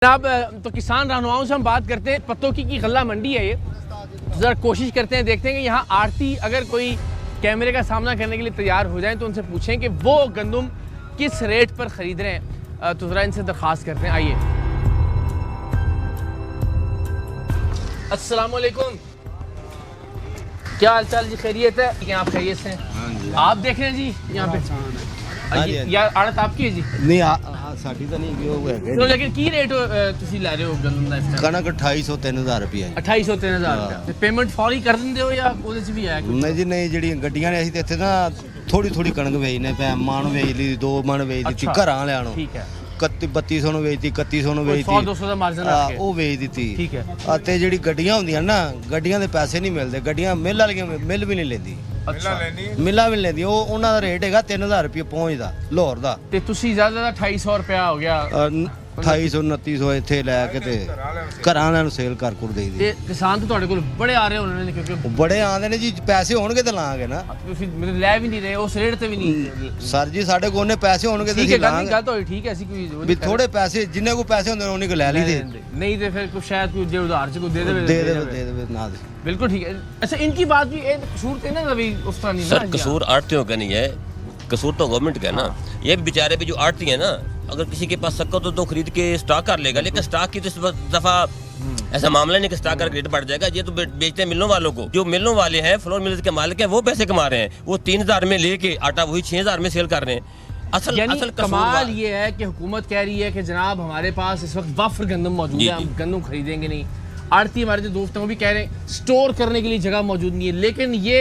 अब तो किसान रहनुमाओं से हम बात करते हैं। पत्तों की गल्ला मंडी है ये, तो ज़रा कोशिश करते हैं, देखते हैं कि यहाँ आड़ती अगर कोई कैमरे का सामना करने के लिए तैयार हो जाए तो उनसे पूछें कि वो गंदम किस रेट पर ख़रीद रहे हैं। तो ज़रा इनसे दरख्वास्त करते हैं। आइए। अस्सलाम वालेकुम, क्या हाल चाल जी? खैरियत है? आप खैरियत से हैं? आप देख रहे हैं जी यहाँ पे यार आड़त आपकी है जी? नहीं साडी तो नहीं वो है तो लेकिन की रेट तुसी ला रहे हो गंदम दा इस टाइम? कनक 2800-3000 रुपए है। 2800-3000 रुपया ते पेमेंट फौरी कर दिंदे हो या ਉਹਦੇ ਚ ਵੀ ਆਇਆ ਕੁਝ? नहीं जी नहीं, ਜਿਹੜੀ ਗੱਡੀਆਂ ਨੇ ਅਸੀਂ ਤੇ ਇੱਥੇ ਨਾ ਥੋੜੀ ਥੋੜੀ ਕਣਕ ਵੇਚਨੇ ਪਏ, ਮਾਣ ਵੇਚ ਲਈ 2 ਮਣ ਵੇਚ ਦਿੱਤੀ ਘਰਾਂ ਵਾਲਿਆਂ ਨੂੰ। ਠੀਕ ਹੈ। 3200 ਨੂੰ ਵੇਚਦੀ, 3100 ਨੂੰ ਵੇਚਦੀ, 100-200 ਦਾ ਮਾਰਜਨ ਰੱਖ ਕੇ ਉਹ ਵੇਚ ਦਿੱਤੀ। ਠੀਕ ਹੈ। ਅਤੇ ਜਿਹੜੀ ਗੱਡੀਆਂ ਹੁੰਦੀਆਂ ਨਾ, ਗੱਡੀਆਂ ਦੇ ਪੈਸੇ ਨਹੀਂ ਮਿਲਦੇ, ਗੱਡੀਆਂ ਮਿਲ ਵਾਲੀਆਂ ਮਿਲ ਵੀ ਨਹੀਂ ਲੈਂਦੀ। ਅੱਛਾ, ਮਿਲਾਂ ਵੀ ਨਹੀਂ ਲੈਂਦੀ। ਉਹ ਉਹਨਾਂ ਦਾ ਰੇਟ ਹੈਗਾ 3000 ਰੁਪਏ ਪਹੁੰਚਦਾ ਲਾਹੌਰ ਦਾ, ਤੇ ਤੁਸੀਂ ਜ਼ਿਆਦਾ 2800 ਰੁਪਇਆ ਹੋ ਗਿਆ। 2800-2900 ਇੱਥੇ ਲੈ ਕੇ ਤੇ ਘਰਾਂ ਵਾਲਿਆਂ ਨੂੰ ਸੇਲ ਕਰ ਦੇਈਦੀ। ਤੇ ਕਿਸਾਨ ਤਾਂ ਤੁਹਾਡੇ ਕੋਲ ਬੜੇ ਆ ਰਹੇ ਹੋਣੇ ਨੇ, ਕਿਉਂਕਿ ਉਹ ਬੜੇ ਆਉਂਦੇ ਨੇ ਜੀ, ਪੈਸੇ ਹੋਣਗੇ ਤੇ ਲਾਂਗੇ ਨਾ। ਤੁਸੀਂ ਮੇਰੇ ਲੈ ਵੀ ਨਹੀਂ ਰਹੇ ਉਸ ਰੇਟ ਤੇ ਵੀ ਨਹੀਂ। ਸਰ ਜੀ ਸਾਡੇ ਕੋਲ ਨੇ ਪੈਸੇ ਹੋਣਗੇ ਤੇ ਠੀਕ ਹੈ, ਅਸੀਂ ਲਾਂਗੇ। ਗੱਲ ਤਾਂ ਹੋਈ ਠੀਕ ਹੈ। ਅਸੀਂ ਕੋਈ ਵੀ ਥੋੜੇ ਪੈਸੇ ਜਿੰਨੇ ਕੋ ਪੈਸੇ ਹੁੰਦੇ ਨੇ ਉਹਨੇ ਕੋ ਲੈ ਲਈਦੇ, ਨਹੀਂ ਤੇ ਫਿਰ ਕੁਛ ਸ਼ਾਇਦ ਕੋਈ ਜੇ ਉਧਾਰ ਚ ਕੋਈ ਦੇ ਦੇਵੇ ਦੇ ਦੇਵੇ ਨਾ ਦੇ। बिल्कुल ठीक है। अच्छा, इनकी बात भी कसूर थे ना अभी उस तरह नहीं सर, ना? कसूर आड़तियों का नहीं है, कसूर तो गवर्नमेंट का है ना। ये भी बेचारे भी जो आड़ती है ना, अगर किसी के पास सक्का तो खरीद के स्टॉक कर लेगा, लेकिन स्टॉक की तो इस दफा ऐसा मामला नहीं कि स्टॉक का रेट बढ़ जाएगा। ये तो बेचते हैं मिलों वालों को। जो मिलों वाले हैं, फ्लोर मिल्स के मालिक हैं, वो पैसे कमा रहे हैं। वो 3000 में लेके आटा वही 6000 में सेल कर रहे हैं। असल कमाल ये है कि हुकूमत कह रही है कि जनाब हमारे पास इस वक्त वफ्र गंदम मौजूद है, हम गंदम खरीदेंगे नहीं। आड़ती हमारे जो दोस्त हैं वो भी कह रहे हैं स्टोर करने के लिए जगह मौजूद नहीं है। लेकिन ये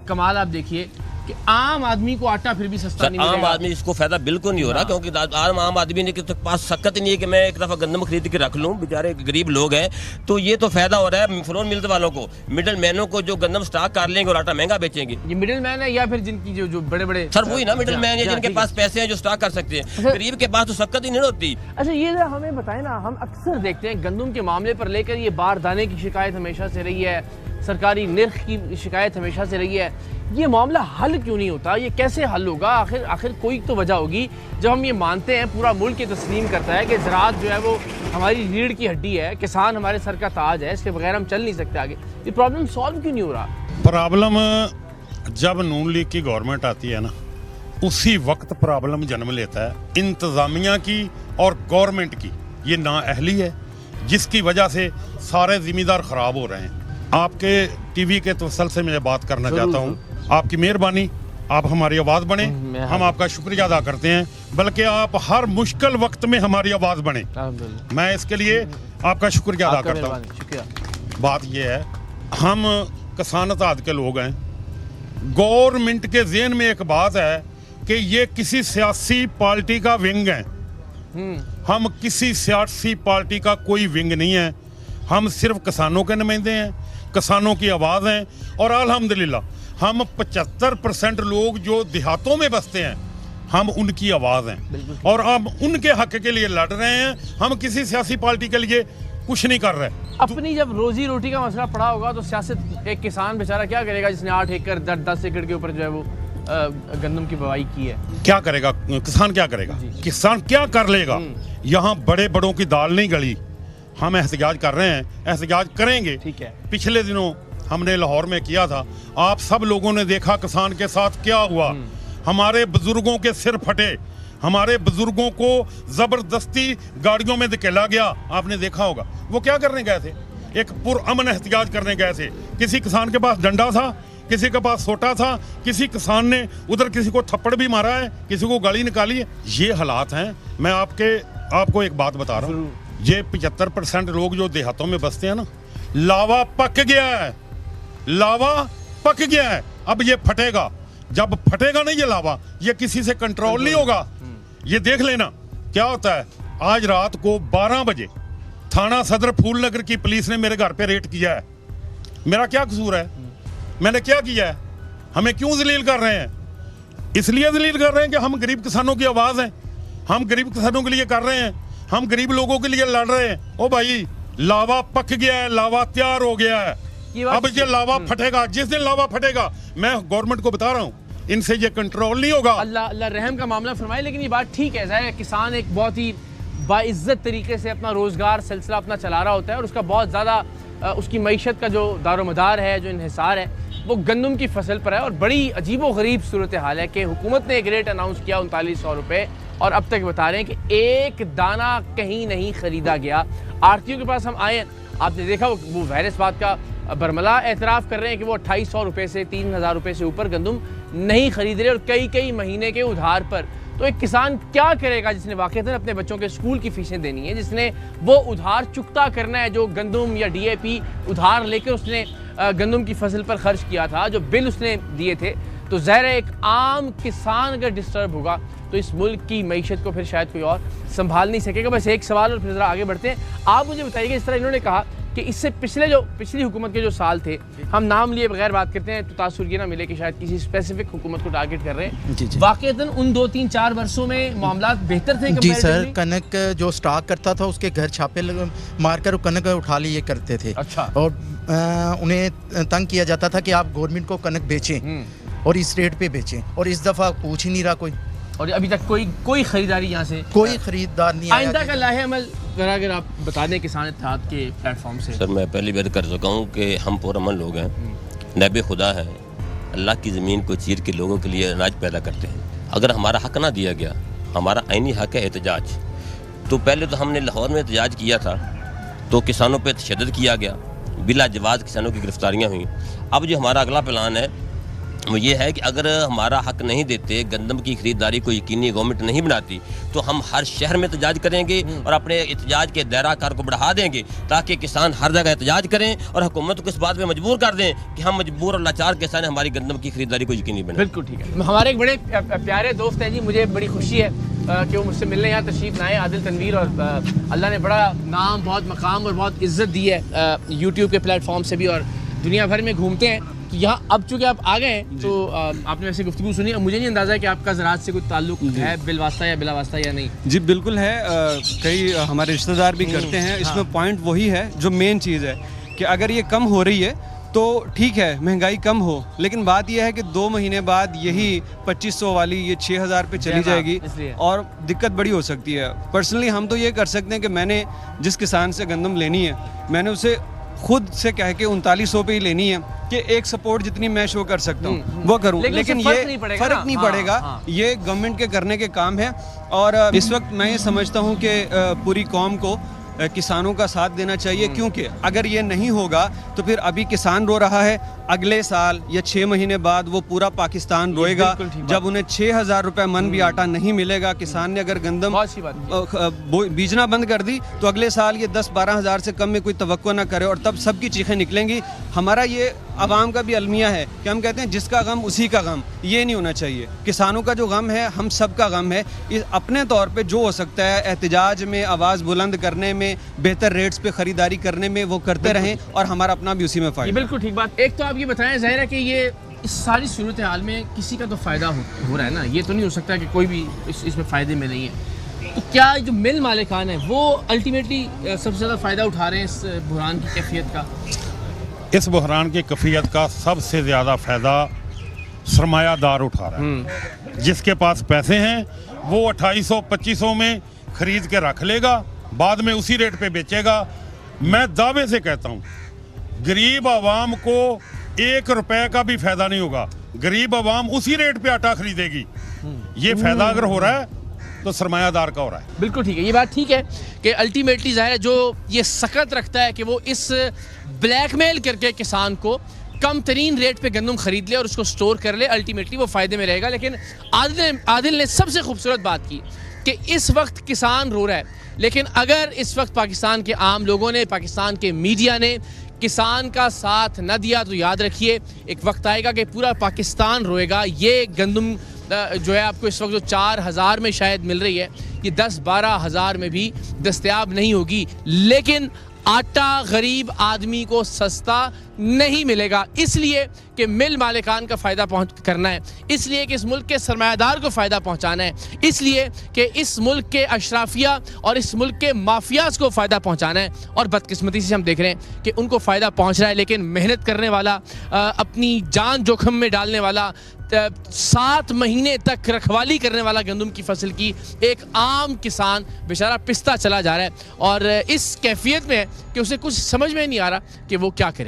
कमाल आप देखिए कि आम आदमी को आटा फिर भी सस्ता नहीं मिलेगा। आम आदमी इसको फायदा बिल्कुल नहीं हो रहा, क्योंकि आम आदमी ने के पास सकत नहीं है कि मैं एक दफा गंदम खरीद के रख लूं। बेचारे गरीब लोग हैं, तो ये तो फायदा हो रहा है फ्लोर मिल्स वालों को, मिडल मैनों को, जो गंदम स्टॉक कर लेंगे और आटा महंगा बेचेंगे। ये मिडिल मैन है या फिर जिनकी जो बड़े बड़े? सर वही ना, मिडल मैन है जिनके पास पैसे हैं, जो स्टॉक कर सकते हैं। गरीब के पास तो सकत ही नहीं होती। अच्छा, ये हमें बताए ना, हम अक्सर देखते हैं गंदम के मामले पर लेकर ये बारदाने की शिकायत हमेशा से रही है, सरकारी निर्ख की शिकायत हमेशा से रही है। ये मामला हल क्यों नहीं होता? ये कैसे हल होगा? आखिर कोई तो वजह होगी। जब हम ये मानते हैं, पूरा मुल्क ये तस्लीम करता है कि ज़राअत जो है वो हमारी रीढ़ की हड्डी है, किसान हमारे सर का ताज है, इसके बगैर हम चल नहीं सकते आगे, ये प्रॉब्लम सॉल्व क्यों नहीं हो रहा? प्रॉब्लम जब नून लीग की गवर्नमेंट आती है ना, उसी वक्त प्रॉब्लम जन्म लेता है। इंतज़ामिया की और गवर्नमेंट की ये नाअहली है, जिसकी वजह से सारे जिम्मेदार ख़राब हो रहे हैं। आपके टीवी के तवसल से मैं बात करना चाहता हूँ, आपकी मेहरबानी, आप हमारी आवाज़ बने, हम आपका शुक्रिया अदा करते हैं। बल्कि आप हर मुश्किल वक्त में हमारी आवाज़ बने, मैं इसके लिए आपका शुक्रिया अदा करता हूँ। बात यह है, हम किसान इत्तेहाद के लोग हैं। गवर्नमेंट के ज़हन में एक बात है कि ये किसी सियासी पार्टी का विंग है। हम किसी सियासी पार्टी का कोई विंग नहीं है, हम सिर्फ किसानों के नुमाइंदे हैं, किसानों की आवाज़ हैं। और अल्हम्दुलिल्लाह हम 75% लोग जो देहातों में बसते हैं, हम उनकी आवाज़ हैं और हम उनके हक के लिए लड़ रहे हैं। हम किसी सियासी पार्टी के लिए कुछ नहीं कर रहे। अपनी जब रोजी रोटी का मसला पड़ा होगा तो सियासत, एक किसान बेचारा क्या करेगा जिसने 8 एकड़ 10 एकड़ के ऊपर जो है वो गंदम की बुवाई की है? क्या करेगा किसान? क्या करेगा किसान? क्या कर लेगा? यहाँ बड़े बड़ों की दाल नहीं गली। हम एहतजाज कर रहे हैं, एहतजाज करेंगे। ठीक है। पिछले दिनों हमने लाहौर में किया था, आप सब लोगों ने देखा किसान के साथ क्या हुआ। हमारे बुजुर्गों के सिर फटे, हमारे बुजुर्गों को जबरदस्ती गाड़ियों में धकेला गया, आपने देखा होगा। वो क्या करने गए थे? एक पुरअमन एहतजाज करने गए थे। किसी किसान के पास डंडा था, किसी के पास सोटा था, किसी किसान ने उधर किसी को थप्पड़ भी मारा है, किसी को गाली निकाली है। ये हालात हैं। मैं आपको एक बात बता रहा हूँ, ये 75% लोग जो देहातों में बसते हैं ना, लावा पक गया है, लावा पक गया है। अब ये फटेगा, जब फटेगा ना ये लावा, ये किसी से कंट्रोल नहीं होगा। ये देख लेना क्या होता है। आज रात को 12 बजे थाना सदर फूलनगर की पुलिस ने मेरे घर पे रेड किया है। मेरा क्या कसूर है? मैंने क्या किया है? हमें क्यों जलील कर रहे हैं? इसलिए जलील कर रहे हैं कि हम गरीब किसानों की आवाज़ हैं, हम गरीब किसानों के लिए कर रहे हैं, हम गरीब लोगों के लिए लड़ रहे हैं। ओ भाई, लावा पक गया है, लावा तैयार हो गया है। अब ये लावा फटेगा, जिस दिन लावा फटेगा, मैं गवर्नमेंट को बता रहा हूँ, इनसे ये कंट्रोल नहीं होगा। अल्लाह रहम का मामला फरमाए। लेकिन ये बात ठीक है, किसान एक बहुत ही बाइज्जत तरीके से अपना रोज़गार सिलसिला अपना चला रहा होता है और उसका बहुत ज़्यादा उसकी मईशत का जो दारोमदार है, जो इन्हिसार है, वो गंदम की फसल पर है। और बड़ी अजीबो गरीब सूरत हाल है कि हुकूमत ने एक रेट अनाउंस किया 3900 रुपये और अब तक बता रहे हैं कि एक दाना कहीं नहीं ख़रीदा गया। आड़तियों के पास हम आए, आपने देखा वो वह इस बात का बरमला एतराफ़ कर रहे हैं कि वो 2800 रुपये से 3000 रुपये से ऊपर गंदम नहीं खरीद रहे और कई कई महीने के उधार पर। तो एक किसान क्या करेगा जिसने वाकईतन अपने बच्चों के स्कूल की फीसें देनी है, जिसने वो उधार चुकता करना है जो गंदम या DAP उधार लेकर उसने गंदम की फसल पर खर्च किया था, जो बिल उसने दिए थे। तो ज़ाहिर है एक आम किसान अगर डिस्टर्ब होगा तो इस मुल्क की मईशत को फिर शायद कोई और संभाल नहीं सकेगा। बस एक सवाल और फिर ज़रा आगे बढ़ते हैं। आप मुझे बताइए, इस तरह इन्होंने कहा कि इससे पिछली हुकूमत के जो साल थे, हम नाम लिए बगैर बात करते हैं तो तासुर ये ना मिले कि शायद किसी स्पेसिफिक हुकूमत को टारगेट कर रहे हैं। वाकईतन उन 2-3-4 वर्षों में मामला बेहतर थे? जी सर, कनक जो स्टॉक करता था उसके घर छापे मारकर कनक उठा लिए करते थे। अच्छा। और उन्हें तंग किया जाता था कि आप गवर्नमेंट को कनक बेचें और इस रेट पे बेचें, और इस दफ़ा पूछ ही नहीं रहा कोई, और अभी तक कोई खरीदारी यहाँ से कोई खरीदार नहीं आया। आइंदा का लाहे अमल अगर आप बता दें किसान इत्तेहाद के प्लेटफॉर्म से। सर मैं पहली बार कर चुका हूँ कि हम पुरअमन लोग हैं, नबी खुदा है, अल्लाह की ज़मीन को चीर के लोगों के लिए अनाज पैदा करते हैं। अगर हमारा हक ना दिया गया, हमारा आइनी हक है एहतजाज, तो पहले तो हमने लाहौर में एहतजाज किया था तो किसानों पर तशद्दुद किया गया, बिला जवाज़ किसानों की गिरफ्तारियाँ हुई। अब जो हमारा अगला प्लान है वो ये है कि अगर हमारा हक नहीं देते, गंदम की खरीदारी को यकीनी गवर्नमेंट नहीं बनाती, तो हम हर शहर में एहतजाज करेंगे और अपने एहतजाज के दायरा-कार को बढ़ा देंगे ताकि किसान हर जगह एहतजाज करें और हुकूमत को इस बात पे मजबूर कर दें कि हम मजबूर और लाचार किसान हैं, हमारी गंदम की खरीदारी को यकीनी बनाएं। बिल्कुल ठीक है। हमारे एक बड़े प्यारे दोस्त हैं जी, मुझे बड़ी खुशी है कि वो मुझसे मिलने यहाँ तशरीफ़ लाए, आदिल तनवीर। और अल्लाह ने बड़ा नाम, बहुत मकाम और बहुत इज़्ज़त दी है यूट्यूब के प्लेटफॉर्म से भी, और दुनिया भर में घूमते हैं। तो यहाँ अब चूँकि आप आ गए हैं तो आपने वैसे गुफ्तगू सुनी, मुझे नहीं अंदाज़ा कि आपका ज़राअत से कोई ताल्लुक है, बिलवास्ता या बिलावास्ता या नहीं? जी बिल्कुल है, कई हमारे रिश्तेदार भी करते हैं। इसमें पॉइंट वही है जो मेन चीज़ है कि अगर ये कम हो रही है तो ठीक है, महंगाई कम हो, लेकिन बात यह है कि 2 महीने बाद यही 2500 वाली ये 6000 पे चली जाएगी और दिक्कत बड़ी हो सकती है। पर्सनली हम तो ये कर सकते हैं कि मैंने जिस किसान से गंदम लेनी है, मैंने उसे खुद से कह के 3900 पे ही लेनी है कि एक सपोर्ट जितनी मैं शो कर सकता हूँ वो करूँ, लेकिन ये फर्क नहीं पड़ेगा। ये गवर्नमेंट के करने के काम है। और इस वक्त मैं ये समझता हूँ कि पूरी कौम को किसानों का साथ देना चाहिए, क्योंकि अगर ये नहीं होगा तो फिर अभी किसान रो रहा है, अगले साल या 6 महीने बाद वो पूरा पाकिस्तान रोएगा जब उन्हें 6000 रुपये मन भी आटा नहीं मिलेगा। किसान ने अगर गंदम बीजना बंद कर दी तो अगले साल ये 10-12 हज़ार से कम में कोई तवक्को ना करे और तब सबकी चीखें निकलेंगी। हमारा ये आवाम का भी अलमिया है कि हम कहते हैं जिसका गम उसी का गम, ये नहीं होना चाहिए। किसानों का जो गम है हम सब का गम है। इस अपने तौर पे जो हो सकता है एहतजाज में, आवाज़ बुलंद करने में, बेहतर रेट्स पे ख़रीदारी करने में वो करते रहें और हमारा अपना भी उसी में फ़ायदा। बिल्कुल ठीक बात। एक तो आप ये बताएं, ज़ाहिर है कि ये इस सारी सूरत हाल में किसी का तो फ़ायदा हो रहा है ना, ये तो नहीं हो सकता कि कोई भी इसमें फ़ायदे में नहीं है। तो क्या जो मिल मालिकान है वो अल्टीमेटली सबसे ज़्यादा फ़ायदा उठा रहे हैं इस बहरान की कैफियत का? इस बहरान की कैफियत का सबसे ज़्यादा फ़ायदा सरमायादार उठा रहा है। जिसके पास पैसे हैं वो 2800-2500 में ख़रीद के रख लेगा, बाद में उसी रेट पे बेचेगा। मैं दावे से कहता हूँ गरीब आवाम को 1 रुपए का भी फ़ायदा नहीं होगा। गरीब आवाम उसी रेट पे आटा खरीदेगी। ये फ़ायदा अगर हो रहा है तो सरमायादार का हो रहा है। बिल्कुल ठीक है, ये बात ठीक है कि अल्टीमेटली ज़ाहिर है जो ये सकत रखता है कि वो इस ब्लैकमेल करके किसान को कम तरीन रेट पे गंदम खरीद ले और उसको स्टोर कर ले, अल्टीमेटली वो फ़ायदे में रहेगा। लेकिन आदिल ने सबसे खूबसूरत बात की कि इस वक्त किसान रो रहा है, लेकिन अगर इस वक्त पाकिस्तान के आम लोगों ने, पाकिस्तान के मीडिया ने किसान का साथ न दिया तो याद रखिए एक वक्त आएगा कि पूरा पाकिस्तान रोएगा। ये गंदम जो है आपको इस वक्त जो 4000 में शायद मिल रही है, ये 10-12 हज़ार में भी दस्तयाब नहीं होगी। लेकिन आटा गरीब आदमी को सस्ता नहीं मिलेगा, इसलिए कि मिल मालिकान का फ़ायदा करना है, इसलिए कि इस मुल्क के सरमायादार को फ़ायदा पहुंचाना है, इसलिए कि इस मुल्क के अशराफिया और इस मुल्क के माफियाज को फ़ायदा पहुंचाना है। और बदकिस्मती से हम देख रहे हैं कि उनको फ़ायदा पहुंच रहा है, लेकिन मेहनत करने वाला, अपनी जान जोखिम में डालने वाला, 7 महीने तक रखवाली करने वाला गंदम की फसल की एक आम किसान बेचारा पिसता चला जा रहा है और इस कैफियत में है कि उसे कुछ समझ में नहीं आ रहा कि वो क्या करे।